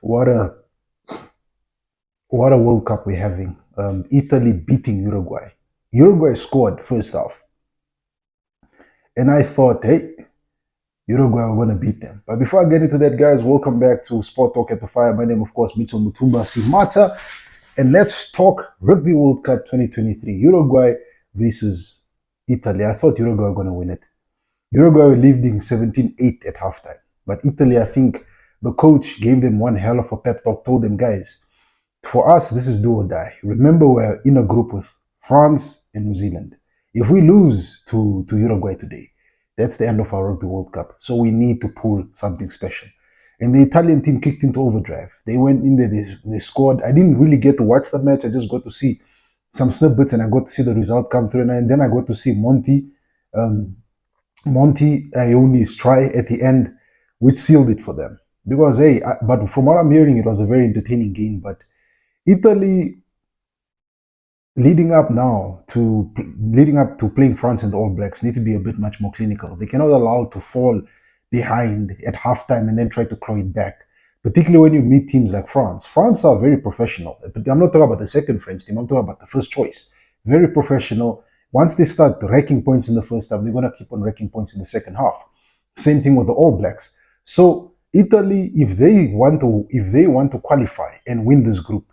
What a what a World Cup we're having. Italy beating Uruguay. Uruguay scored first half, and I thought, hey, Uruguay are going to beat them. But before I get into that, guys, welcome back to Sport Talk at the Fire. My name, of course, Mitchell Mutumba Simata, and let's talk Rugby World Cup 2023. Uruguay versus Italy. I thought Uruguay were going to win it. Uruguay were leading 17-8 at halftime, but Italy, I think, the coach gave them one hell of a pep talk. Told them, guys, for us, this is do or die. Remember, we're in a group with France and New Zealand. If we lose to Uruguay today, that's the end of our Rugby World Cup. So we need to pull something special. And the Italian team kicked into overdrive. They went in there, they scored. I didn't really get to watch the match. I just got to see some snippets and I got to see the result come through. And then I got to see um, Monty Ioni's try at the end, which sealed it for them. Because, hey, but from what I'm hearing, it was a very entertaining game. But Italy, leading up to playing France and the All Blacks, need to be a bit much more clinical. They cannot allow to fall behind at halftime and then try to claw it back. Particularly when you meet teams like France. France are very professional. But I'm not talking about the second French team. I'm talking about the first choice. Very professional. Once they start wrecking points in the first half, they're going to keep on wrecking points in the second half. Same thing with the All Blacks. So Italy, if they want to qualify and win this group,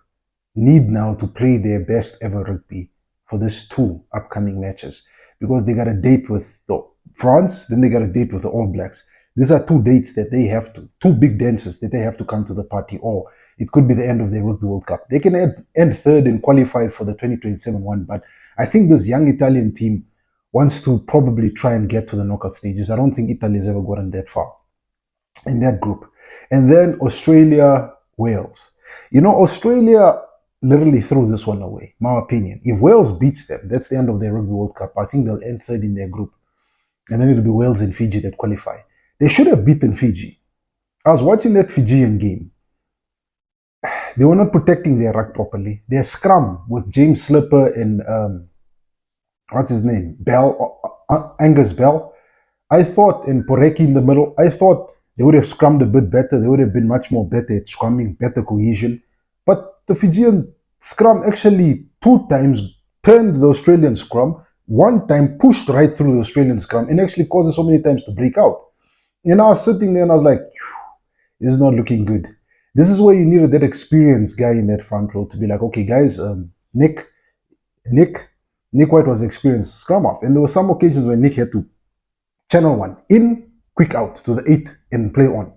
need now to play their best ever rugby for these two upcoming matches because they got a date with the France, then they got a date with the All Blacks. These are two dates that they have to, two big dances that they have to come to the party, or it could be the end of their Rugby World Cup. They can end third and qualify for the 2027 one, but I think this young Italian team wants to probably try and get to the knockout stages. I don't think Italy has ever gotten that far in that group. And then Australia, Wales. You know, Australia literally threw this one away, my opinion. If Wales beats them, that's the end of their Rugby World Cup. I think they'll end third in their group. And then it'll be Wales and Fiji that qualify. They should have beaten Fiji. I was watching that Fijian game. They were not protecting their ruck properly. Their scrum with James Slipper and what's his name? Angus Bell. I thought in Poreki in the middle, I thought they would have scrummed a bit better. They would have been much more better at scrumming, better cohesion. But the Fijian scrum actually two times turned the Australian scrum, one time pushed right through the Australian scrum, and actually caused it so many times to break out. And I was sitting there and I was like, this is not looking good. This is where you needed that experienced guy in that front row to be like, okay, guys, Nick, Nick, Nick White was experienced scrum off. And there were some occasions where Nick had to channel one in, quick out to the 8 and play on.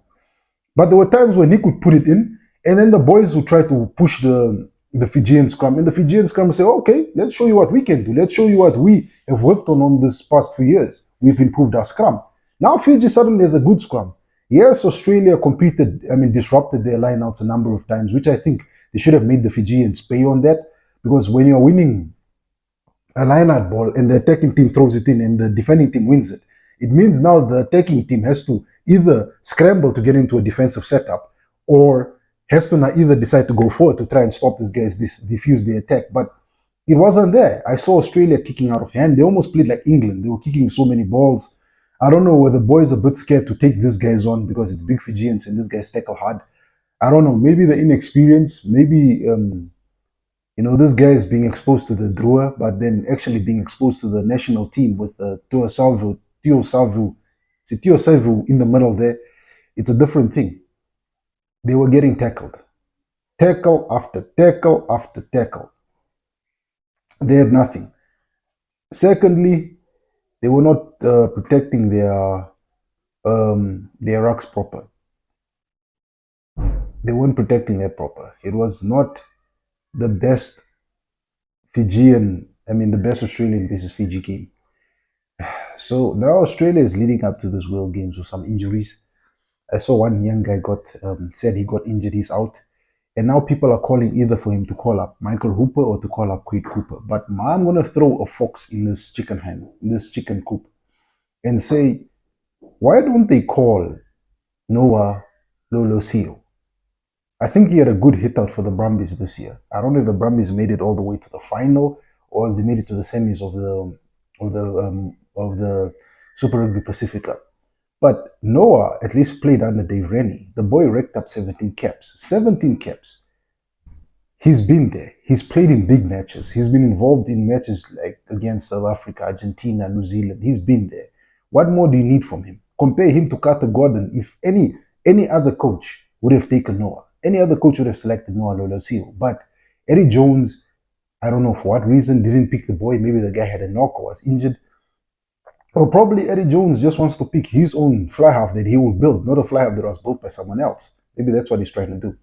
But there were times when he could put it in, and then the boys would try to push the Fijian scrum, and the Fijian scrum would say, okay, let's show you what we can do. Let's show you what we have worked on this past few years. We've improved our scrum. Now Fiji suddenly has a good scrum. Yes, Australia disrupted their lineouts a number of times, which I think they should have made the Fijians pay on that, because when you're winning a lineout ball and the attacking team throws it in and the defending team wins it, it means now the attacking team has to either scramble to get into a defensive setup or has to now either decide to go forward to try and stop these guys, diffuse the attack. But it wasn't there. I saw Australia kicking out of hand. They almost played like England. They were kicking so many balls. I don't know whether the boys are a bit scared to take these guys on because it's big Fijians and these guys tackle hard. I don't know. Maybe the inexperience. Maybe this guy is being exposed to the Drua, but then actually being exposed to the national team with Tio Salvo in the middle there. It's a different thing. They were getting tackled. Tackle after tackle after tackle. They had nothing. Secondly, they were not protecting their rucks proper. They weren't protecting it proper. It was not the best the best Australian versus Fiji game. So now Australia is leading up to this World Games with some injuries. I saw one young guy said he got injured, he's out. And now people are calling either for him to call up Michael Hooper or to call up Quade Cooper. But I'm going to throw a fox in this chicken coop, and say, why don't they call Noah Lolosio? I think he had a good hit out for the Brumbies this year. I don't know if the Brumbies made it all the way to the final or they made it to the semis of the Super Rugby Pacifica. But Noah at least played under Dave Rennie. The boy racked up 17 caps. 17 caps. He's been there. He's played in big matches. He's been involved in matches like against South Africa, Argentina, New Zealand. He's been there. What more do you need from him? Compare him to Carter Gordon. If any other coach would have taken Noah, any other coach would have selected Noah Lolosio. But Eddie Jones, I don't know for what reason, didn't pick the boy. Maybe the guy had a knock or was injured. Or probably Eddie Jones just wants to pick his own fly half that he will build, not a fly half that was built by someone else. Maybe that's what he's trying to do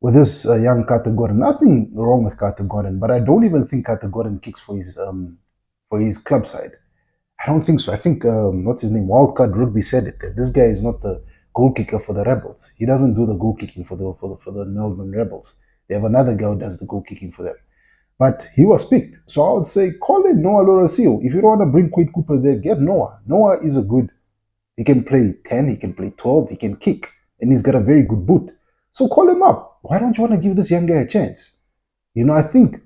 with this young Carter Gordon. Nothing wrong with Carter Gordon, but I don't even think Carter Gordon kicks for his club side. I don't think so. I think what's his name, Wildcard Rugby said it that this guy is not the goal kicker for the Rebels. He doesn't do the goal kicking for the Melbourne Rebels. They have another guy who does the goal kicking for them. But he was picked, so I would say call in Noah Lorasio. If you don't want to bring Quade Cooper there, get Noah. Noah is a good. He can play 10, he can play 12, he can kick, and he's got a very good boot. So call him up. Why don't you want to give this young guy a chance? I think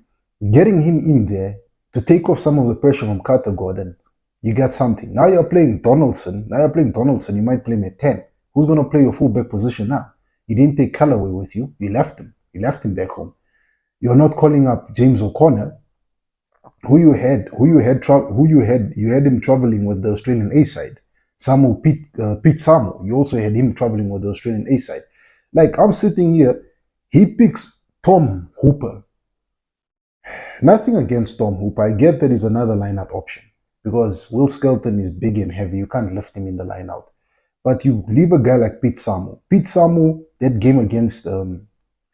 getting him in there to take off some of the pressure from Carter Gordon, you got something. Now you're playing Donaldson. You might play him at 10. Who's going to play your fullback position now? You didn't take Callaway with you. You left him. You left him back home. You're not calling up James O'Connor, you had him traveling with the Australian A side. Pete Samuel, you also had him traveling with the Australian A side. Like I'm sitting here, he picks Tom Hooper. Nothing against Tom Hooper. I get that he's another line-out option because Will Skelton is big and heavy. You can't lift him in the line-out. But you leave a guy like Pete Samuel. Pete Samuel, that game against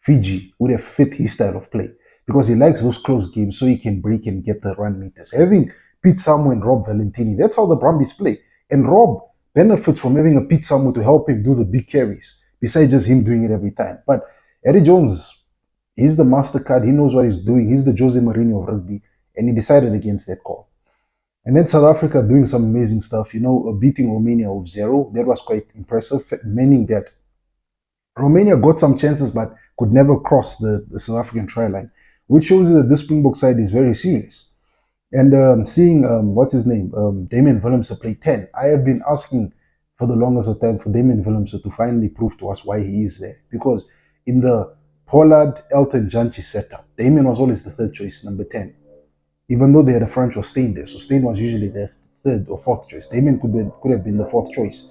Fiji would have fit his style of play because he likes those close games so he can break and get the run meters. Having Pete Samuel and Rob Valentini, that's how the Brumbies play. And Rob benefits from having a Pete Samuel to help him do the big carries, besides just him doing it every time. But Eddie Jones, he's the MasterCard. He knows what he's doing. He's the Jose Mourinho of rugby, and he decided against that call. And then South Africa doing some amazing stuff, beating Romania with 0. That was quite impressive, meaning that Romania got some chances but could never cross the South African try line, which shows you that this Springbok side is very serious. And seeing, what's his name, Damian Willemse play 10, I have been asking for the longest of time for Damian Willemse to finally prove to us why he is there. Because in the Pollard, Elton, Janchi setup, Damian was always the third choice, number 10. Even though they had a French or Steyn there. So Steyn was usually their third or fourth choice. Damian could have been the fourth choice.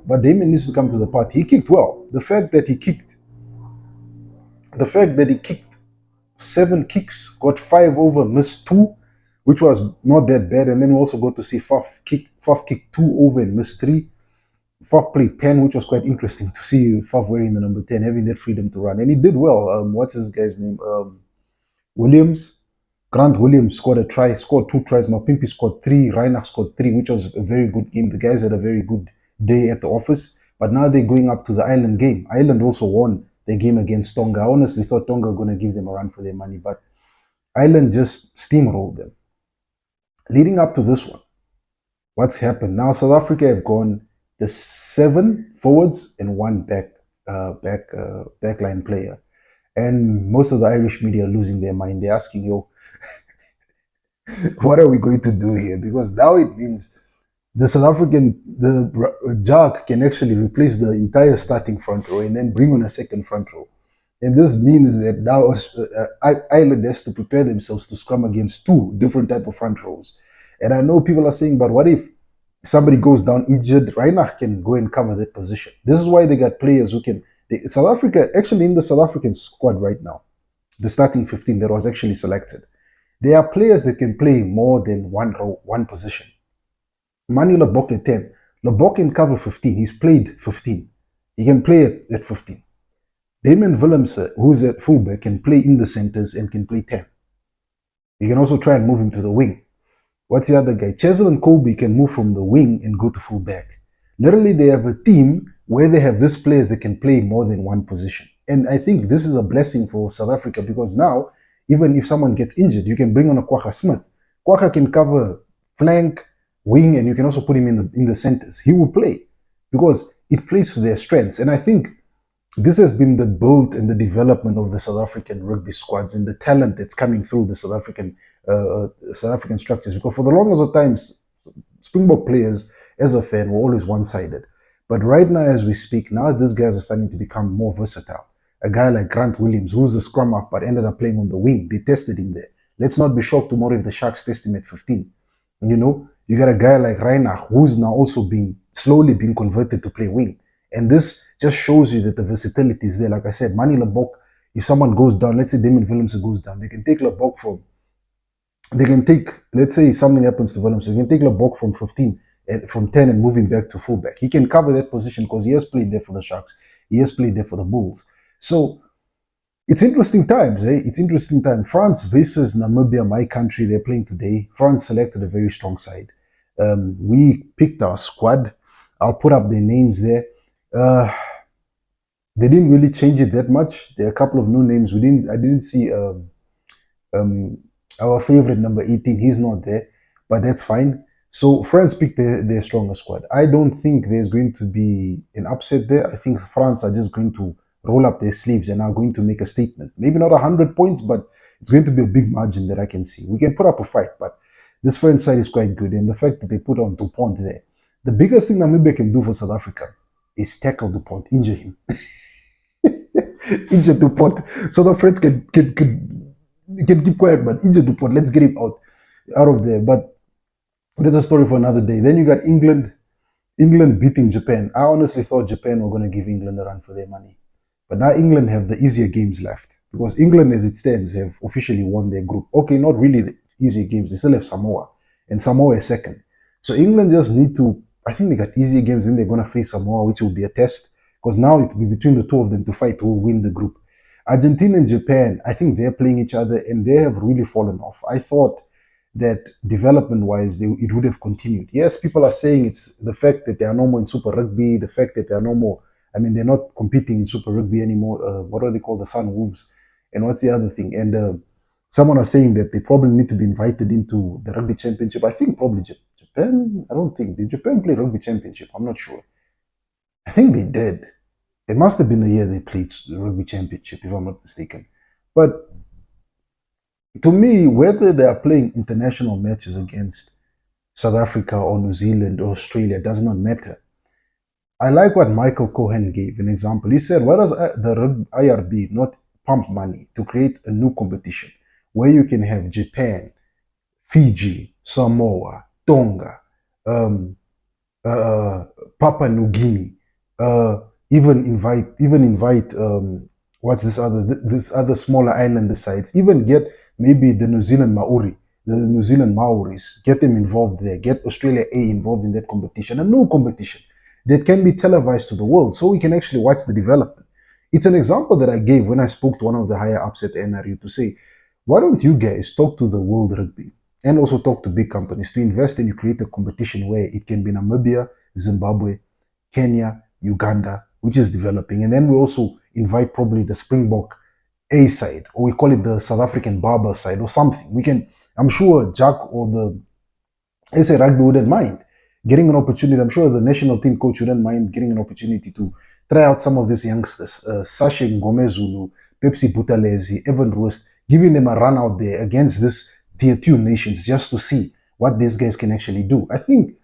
But Damian needs to come to the party. He kicked well. The fact that he kicked 7 kicks, got 5 over, missed 2, which was not that bad. And then we also got to see Faf kick 2 over and missed 3. Faf played 10, which was quite interesting to see Faf wearing the number 10, having that freedom to run. And he did well. What's his guy's name? Grant Williams scored a try, scored 2 tries. Mapimpi scored 3. Reinach scored 3, which was a very good game. The guys had a very good day at the office. But now they're going up to the Ireland game. Ireland also won their game against Tonga. I honestly thought Tonga were going to give them a run for their money, but Ireland just steamrolled them. Leading up to this one, what's happened? Now South Africa have gone the 7 forwards and 1 backline player. And most of the Irish media are losing their mind. They're asking, what are we going to do here? Because now it means the Jack can actually replace the entire starting front row and then bring on a second front row. And this means that now Ireland has to prepare themselves to scrum against 2 different type of front rows. And I know people are saying, but what if somebody goes down injured? Reinach can go and cover that position. This is why they got players who can. South Africa, actually in the South African squad right now, the starting 15 that was actually selected, there are players that can play more than one row, one position. Manu Lebok at 10. Lebok can cover 15. He's played 15. He can play at 15. Damian Willemse, who's at fullback, can play in the centers and can play 10. You can also try and move him to the wing. What's the other guy? Cheslin Kolbe can move from the wing and go to fullback. Literally, they have a team where they have these players that can play more than one position. And I think this is a blessing for South Africa because now, even if someone gets injured, you can bring on a Kwagga Smith. Kwagga can cover flank, wing, and you can also put him in the centers. He will play because it plays to their strengths. And I think this has been the build and the development of the South African rugby squads and the talent that's coming through the South African structures. Because for the longest of times, Springbok players, as a fan, were always one-sided. But right now, as we speak, now these guys are starting to become more versatile. A guy like Grant Williams, who's a scrum half but ended up playing on the wing, they tested him there. Let's not be shocked tomorrow if the Sharks test him at 15. You got a guy like Reinach, who's now also being slowly being converted to play wing. And this just shows you that the versatility is there. Like I said, Manny Lebok, if someone goes down, let's say Damien Williamson goes down, they can take, let's say something happens to Williamson, they can take Lebok from 15 and from 10 and move him back to fullback. He can cover that position because he has played there for the Sharks. He has played there for the Bulls. So it's interesting times, eh? It's interesting time. France versus Namibia, my country, they're playing today. France selected a very strong side. We picked our squad. I'll put up their names there. They didn't really change it that much. There are a couple of new names. I didn't see um, our favorite number 18. He's not there, but that's fine. So France picked their strongest squad. I don't think there's going to be an upset there. I think France are just going to roll up their sleeves and are going to make a statement. Maybe not 100 points, but it's going to be a big margin that I can see. We can put up a fight, but this French side is quite good. And the fact that they put on Dupont there, the biggest thing Namibia can do for South Africa is tackle Dupont, injure him. Injure Dupont. So the French can keep quiet, but injure Dupont. Let's get him out of there. But that's a story for another day. Then you got England. England beating Japan. I honestly thought Japan were going to give England a run for their money. But now England have the easier games left because England, as it stands, have officially won their group. Okay, not really the easier games. They still have Samoa, and Samoa is second. So England just need to. I think they got easier games. Then they're going to face Samoa, which will be a test because now it will be between the two of them to fight who will win the group. Argentina and Japan, I think they're playing each other and they have really fallen off. I thought that development wise, it would have continued. Yes, people are saying it's the fact that they are no more in Super Rugby, the fact that they are no more, I mean, they're not competing in Super Rugby anymore. What are they called? The Sun Wolves. And what's the other thing? And someone was saying that they probably need to be invited into the Rugby Championship. I think probably Japan, I don't think. Did Japan play Rugby Championship? I'm not sure. I think they did. It must have been the year they played the Rugby Championship, if I'm not mistaken. But to me, whether they are playing international matches against South Africa or New Zealand or Australia does not matter. I like what Michael Cohen gave an example. He said, why does the IRB not pump money to create a new competition where you can have Japan, Fiji, Samoa, Tonga, um, Papua New Guinea, even invite what's this other smaller island sites, even get maybe the New Zealand Maoris, get them involved there, get Australia A involved in that competition, a new competition that can be televised to the world so we can actually watch the development. It's an example that I gave when I spoke to one of the higher ups at NRU to say, why don't you guys talk to the World Rugby and also talk to big companies to invest and create a competition where it can be Namibia, Zimbabwe, Kenya, Uganda, which is developing. And then we also invite probably the Springbok A side, or we call it the South African Barber side or something. I'm sure Jack or the SA Rugby wouldn't mind getting an opportunity. I'm sure the national team coach wouldn't mind getting an opportunity to try out some of these youngsters, Sasha Ngomezulu, Pepsi Butalezi, Evan Roos, giving them a run out there against this tier 2 nations just to see what these guys can actually do. I think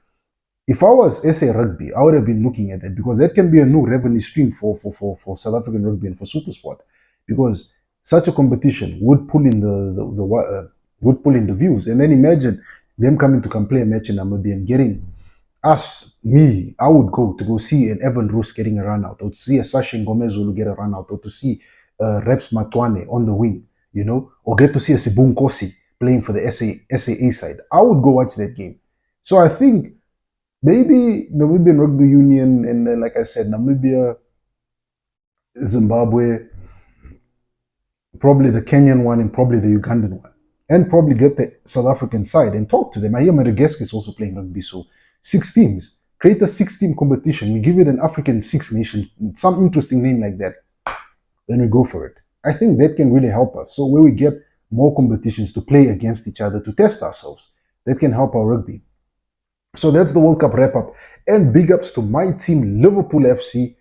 if I was SA Rugby, I would have been looking at that because that can be a new revenue stream for South African rugby and for SuperSport, because such a competition would pull in would pull in the views. And then imagine them coming to come play a match in Namibia and getting I would go see an Evan Roos getting a run out, or to see a Sasha Ngomezulu get a run out, or to see Reps Matwane on the wing, or get to see a Sibung Kosi playing for the SAA side. I would go watch that game. So I think maybe Namibian Rugby Union and like I said, Namibia, Zimbabwe, probably the Kenyan one and probably the Ugandan one. And probably get the South African side and talk to them. I hear Madagascar is also playing rugby, so 6 teams. Create a 6-team competition. We give it an African Six Nation, some interesting name like that. Then we go for it. I think that can really help us. So where we get more competitions to play against each other to test ourselves, that can help our rugby. So that's the World Cup wrap up. And big ups to my team, Liverpool FC,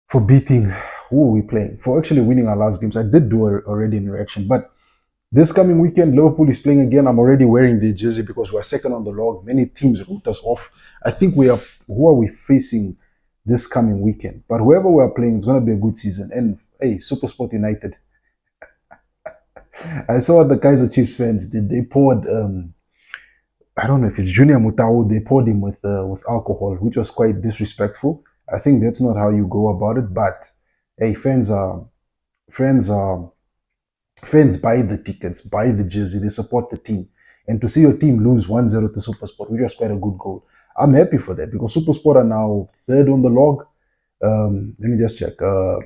for beating, who are we playing? For actually winning our last games. I did do already in reaction, but this coming weekend, Liverpool is playing again. I'm already wearing the jersey because we're second on the log. Many teams wrote us off. I think who are we facing? this coming weekend. But whoever we're playing, it's going to be a good season. And hey, Supersport United. I saw what the Kaiser Chiefs fans did. They poured, I don't know if it's Junior Mutau, they poured him with alcohol, which was quite disrespectful. I think that's not how you go about it. But hey, fans are fans buy the tickets, buy the jersey, they support the team. And to see your team lose 1-0 to Supersport, which was quite a good goal. I'm happy for that because Supersport are now third on the log. Let me just check. I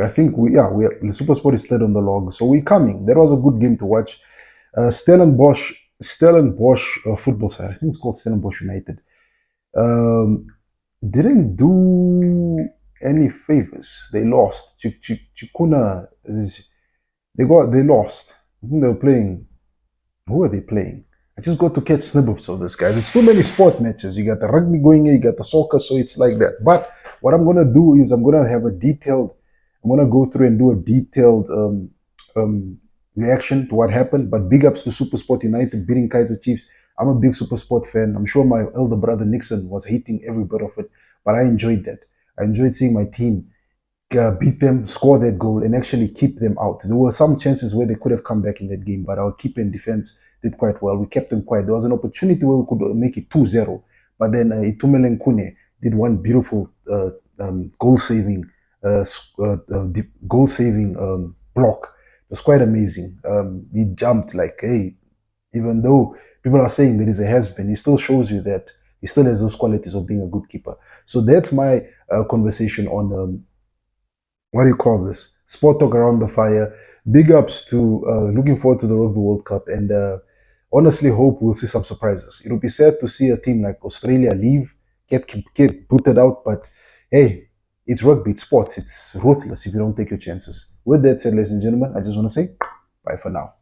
think the Supersport is third on the log, so we're coming. That was a good game to watch. Stellenbosch football side. I think it's called Stellenbosch United. Um, didn't do any favors. They lost. Chikuna, they lost. I think they were playing. Who are they playing? I just got to catch snippets of this, guys. It's too many sport matches. You got the rugby going here, you got the soccer, so it's like that. But what I'm gonna do is I'm gonna have a detailed. I'm gonna go through and do a detailed um, reaction to what happened. But big ups to Supersport United beating Kaiser Chiefs. I'm a big Supersport fan. I'm sure my elder brother Nixon was hating every bit of it, but I enjoyed that. I enjoyed seeing my team beat them, score that goal, and actually keep them out. There were some chances where they could have come back in that game, but our keeper and defense did quite well. We kept them quiet. There was an opportunity where we could make it 2-0, but then Itumelen Kune did one beautiful goal-saving goal-saving block. It was quite amazing. He jumped like, hey, even though people are saying that he's a has-been, he still shows you that he still has those qualities of being a good keeper. So that's my conversation on what do you call this? Sport talk around the fire. Big ups to looking forward to the Rugby World Cup and honestly hope we'll see some surprises. It'll be sad to see a team like Australia leave, get booted out, but hey, it's rugby, it's sports, it's ruthless if you don't take your chances. With that said, ladies and gentlemen, I just want to say bye for now.